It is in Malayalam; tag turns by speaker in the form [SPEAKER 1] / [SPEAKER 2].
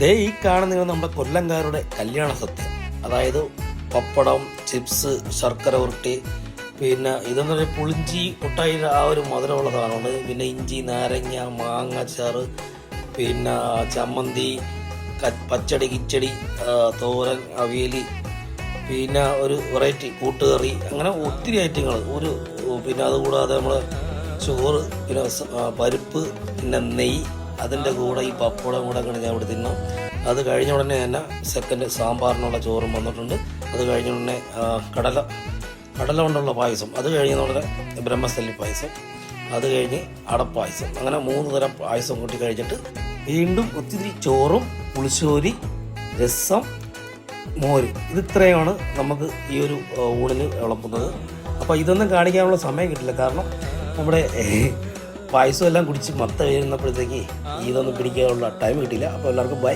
[SPEAKER 1] ദേ ഈ കാണുന്ന നമ്മുടെ കൊല്ലംകാരുടെ കല്യാണ സദ്യ. അതായത് പപ്പടം, ചിപ്സ്, ശർക്കര ഉരുട്ടി, പിന്നെ ഇതെന്ന് പറഞ്ഞാൽ പുളിഞ്ചി മുട്ടായിയുടെ ആ ഒരു മധുരമുള്ള സാധനമുണ്ട്. പിന്നെ ഇഞ്ചി, നാരങ്ങ, മാങ്ങ ചാറ്, പിന്നെ ചമ്മന്തി, പച്ചടി, കിച്ചടി, തോരൻ, അവിയൽ, പിന്നെ ഒരു വെറൈറ്റി കൂട്ടുകറി, അങ്ങനെ ഒത്തിരി ഐറ്റങ്ങൾ. പിന്നെ അതുകൂടാതെ നമ്മൾ ചോറ്, പിന്നെ പരിപ്പ്, പിന്നെ നെയ്യ്, അതിൻ്റെ കൂടെ ഈ പപ്പടം കൂടെ ഞാൻ ഇവിടെ തിന്നു. അത് കഴിഞ്ഞ ഉടനെ തന്നെ സെക്കൻഡ് സാമ്പാറിനുള്ള ചോറും വന്നിട്ടുണ്ട്. അത് കഴിഞ്ഞ ഉടനെ കടല കൊണ്ടുള്ള പായസം, അത് കഴിഞ്ഞ ഉടനെ ബ്രഹ്മസ്ഥലി പായസം, അത് കഴിഞ്ഞ് അടപ്പായസം, അങ്ങനെ 3 തരം പായസം കൂട്ടി കഴിച്ചിട്ട് വീണ്ടും ഒത്തിരി ചോറും പുളിശ്ശേരി, രസം, മോര്. ഇത്രയുമാണ് നമുക്ക് ഈ ഒരു ഊണിന് വിളമ്പുന്നത്. അപ്പോൾ ഇതൊന്നും കാണിക്കാനുള്ള സമയം കിട്ടില്ല, കാരണം നമ്മുടെ പായസം എല്ലാം കുടിച്ച് മത്ത വീഴുന്നപ്പോഴത്തേക്ക് ഇതൊന്നും പിടിക്കാനുള്ള ടൈം കിട്ടില്ല. അപ്പോൾ എല്ലാവർക്കും ബൈ.